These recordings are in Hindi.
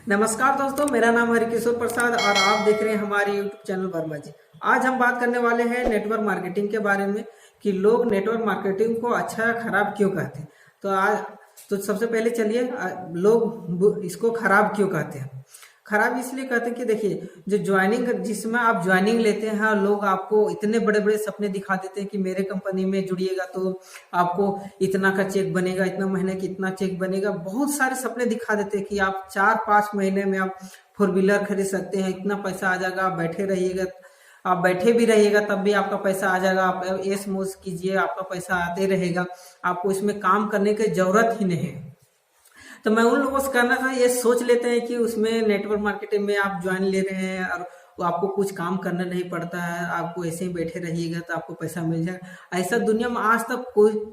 नमस्कार दोस्तों, मेरा नाम हरिकिशोर प्रसाद और आप देख रहे हैं हमारे यूट्यूब चैनल वर्मा जी। आज हम बात करने वाले हैं नेटवर्क मार्केटिंग के बारे में कि लोग नेटवर्क मार्केटिंग को अच्छा या खराब क्यों कहते हैं। तो सबसे पहले चलिए लोग इसको खराब क्यों कहते हैं। खराब इसलिए कहते हैं कि देखिए, जो ज्वाइनिंग जिसमें आप ज्वाइनिंग लेते हैं, लोग आपको इतने बड़े बड़े सपने दिखा देते हैं कि मेरे कंपनी में जुड़िएगा तो आपको इतना का चेक बनेगा, इतना महीने की इतना चेक बनेगा। बहुत सारे सपने दिखा देते हैं कि आप 4-5 महीने में आप 4 व्हीलर खरीद सकते हैं, इतना पैसा आ जाएगा, आप बैठे रहिएगा, आप बैठे भी रहिएगा तब भी आपका पैसा आ जाएगा, आप ऐश मौज कीजिए आपका पैसा आते रहेगा, आपको इसमें काम करने की जरूरत ही नहीं है। तो मैं उन लोगों से कहना था, ये सोच लेते हैं कि उसमें नेटवर्क मार्केटिंग में आप ज्वाइन ले रहे हैं और वो आपको कुछ काम करना नहीं पड़ता है, आपको ऐसे ही बैठे रहिएगा तो आपको पैसा मिल जाएगा। ऐसा दुनिया में आज तक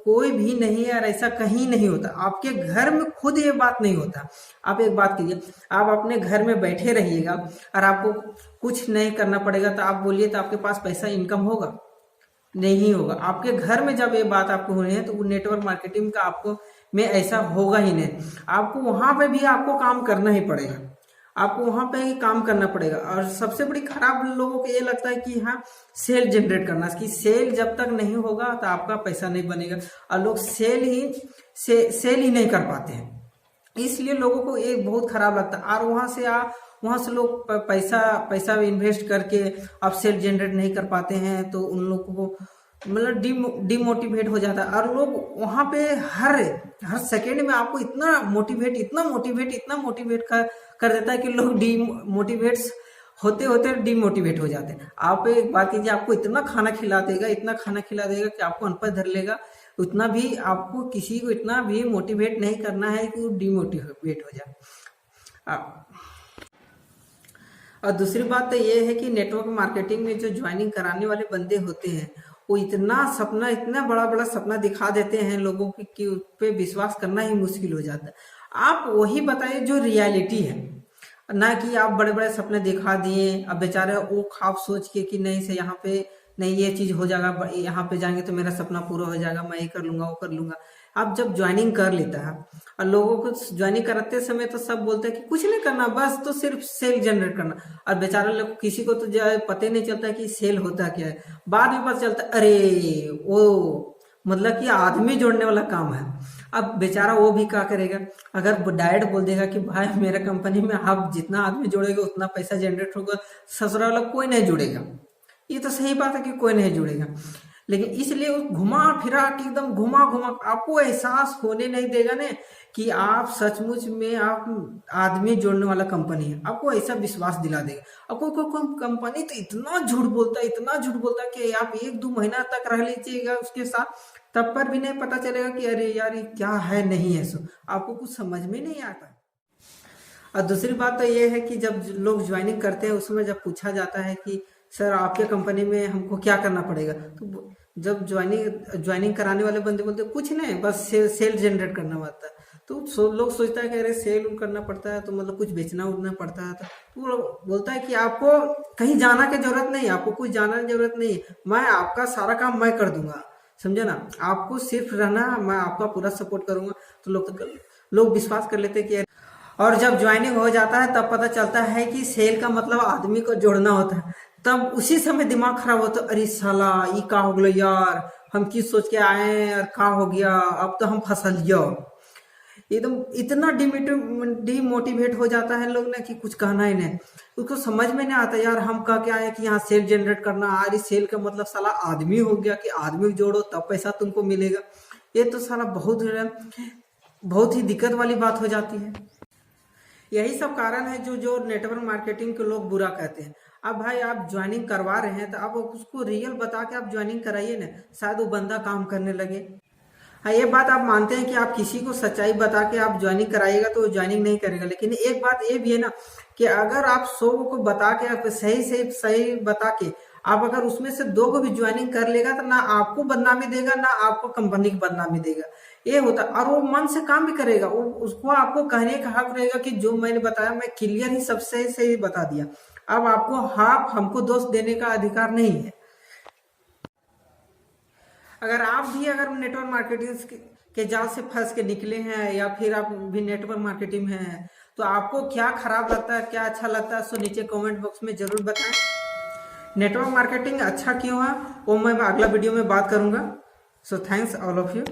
कोई भी नहीं है और ऐसा कहीं नहीं होता। आपके घर में खुद ये बात नहीं होता। आप एक बात कीजिए, आप अपने घर में बैठे रहिएगा और आपको कुछ नहीं करना पड़ेगा तो आप बोलिए तो आपके पास पैसा इनकम होगा? नहीं होगा। आपके घर में जब ये बात आपको हो रही है तो वो नेटवर्क मार्केटिंग का आपको में ऐसा होगा ही नहीं। आपको वहां पे भी आपको काम करना ही पड़ेगा, आपको वहां पे ही काम करना पड़ेगा। और सबसे बड़ी खराब लोगों को ये लगता है कि हाँ, सेल जनरेट करना, कि सेल जब तक नहीं होगा तो आपका पैसा नहीं बनेगा, और लोग सेल ही नहीं कर पाते हैं। इसलिए लोगों को ये बहुत खराब लगता है। और वहां से लोग पैसा इन्वेस्ट करके अब सेल जनरेट नहीं कर पाते हैं तो उन लोगों को मतलब डिमोटिवेट हो जाता है। और लोग वहां पे हर सेकेंड में आपको इतना मोटिवेट कर देता है कि लोग डिमोटिवेट्स होते होते डिमोटिवेट हो जाते हैं। आप एक बात कीजिए, आपको इतना खाना खिला देगा कि आपको अनपढ़ धर लेगा, उतना भी आपको किसी को इतना भी मोटिवेट नहीं करना है कि वो डिमोटिवेट हो जाए। और दूसरी बात तो ये है कि नेटवर्क मार्केटिंग में जो ज्वाइनिंग कराने वाले बंदे होते हैं, वो इतना बड़ा बड़ा सपना दिखा देते हैं लोगों की कि उस पर विश्वास करना ही मुश्किल हो जाता है। आप वही बताइए जो रियलिटी है, ना कि आप बड़े बड़े सपने दिखा दिए। अब बेचारे वो ख्वाब सोच के कि नहीं से यहाँ पे नहीं ये चीज हो जाएगा, यहाँ पे जाएंगे तो मेरा सपना पूरा हो जाएगा, मैं ये कर लूंगा वो कर लूंगा। आप जब ज्वाइनिंग कर लेता है और लोगों को ज्वाइनिंग कराते समय तो सब बोलते हैं कि कुछ नहीं करना, बस तो सिर्फ सेल जनरेट करना। और बेचारे लोग किसी को तो जो है पता ही नहीं चलता कि सेल होता क्या है। बाद में पता चलता अरे वो मतलब कि आदमी जोड़ने वाला काम है। अब बेचारा वो भी क्या करेगा, अगर डायरेक्ट बोल देगा कि भाई मेरे कंपनी में आप जितना आदमी जोड़ेगा उतना पैसा जनरेट होगा, ससुराल वाला कोई नहीं जुड़ेगा। ये तो सही बात है कि कोई नहीं जुड़ेगा, लेकिन इसलिए वो घुमा फिरा के एकदम घुमा घुमा आपको एहसास होने नहीं देगा ना कि आप सचमुच में आप आदमी जोड़ने वाला कंपनी है। आपको ऐसा विश्वास दिला देगा। अब कोई कंपनी तो इतना झूठ बोलता है कि आप 1-2 महीना तक रह लीजिएगा उसके साथ, तब पर भी नहीं पता चलेगा कि अरे यार ये क्या है नहीं है। सो आपको कुछ समझ में नहीं आता। और दूसरी बात तो ये है कि जब लोग ज्वाइनिंग करते हैं उसमें जब पूछा जाता है कि सर आपके कंपनी में हमको क्या करना पड़ेगा, तो जब ज्वाइनिंग कराने वाले बंदे बोलते कुछ नहीं, बस सेल जनरेट करना पड़ता है। तो लोग सोचता है कि अरे सेल करना पड़ता है तो मतलब कुछ बेचना उड़ना पड़ता है। तो वो बोलता है कि आपको कहीं जाना की जरूरत नहीं, आपको कुछ जाना की जरूरत नहीं, मैं आपका सारा काम मैं कर दूंगा, समझे ना। आपको सिर्फ रहना, मैं आपका पूरा सपोर्ट करूंगा। तो लोग विश्वास कर लेते हैं कि। और जब ज्वाइनिंग हो जाता है तब पता चलता है कि सेल का मतलब आदमी को जोड़ना होता है। तब उसी समय दिमाग खराब होता है, अरे साला ये का हो गया यार, हम किस सोच के आए और का हो गया, अब तो हम फसल लिया। एकदम इतना डिमोटिवेट हो जाता है लोग ना कि कुछ कहना ही नहीं। उसको समझ में नहीं आता यार, हम कह के आए कि यहाँ सेल जनरेट करना, अरे सेल का मतलब साला आदमी हो गया कि आदमी जोड़ो तब पैसा तुमको मिलेगा। ये तो साला बहुत ही दिक्कत वाली बात हो जाती है। यही सब कारण है जो नेटवर्क मार्केटिंग के लोग बुरा कहते हैं। अब भाई आप ज्वाइनिंग करवा रहे हैं तो आप उसको रियल बता के आप ज्वाइनिंग कराइए ना, शायद वो बंदा काम करने लगे। हाँ, ये बात आप मानते हैं कि आप किसी को सच्चाई बता के आप ज्वाइनिंग कराइएगा तो वो ज्वाइनिंग नहीं करेगा, लेकिन एक बात ये भी है ना कि अगर आप 100 को बता के आप सही बता के आप अगर उसमें से 2 को भी ज्वाइनिंग कर लेगा तो ना आपको बदनामी देगा ना आपको कंपनी की बदनामी देगा। ये होता, और वो मन से काम भी करेगा। वो उसको आपको कहने का हक रहेगा कि जो मैंने बताया मैं क्लियर ही सबसे सही बता दिया। अब आपको हमको दोष देने का अधिकार नहीं है। अगर नेटवर्क मार्केटिंग के जाल से फंस के निकले हैं या फिर आप भी नेटवर्क मार्केटिंग में हैं तो आपको क्या खराब लगता है, क्या अच्छा लगता है, सो नीचे कमेंट बॉक्स में जरूर बताएं। नेटवर्क मार्केटिंग अच्छा क्यों है वो मैं अगला वीडियो में बात करूंगा। So thanks all of you.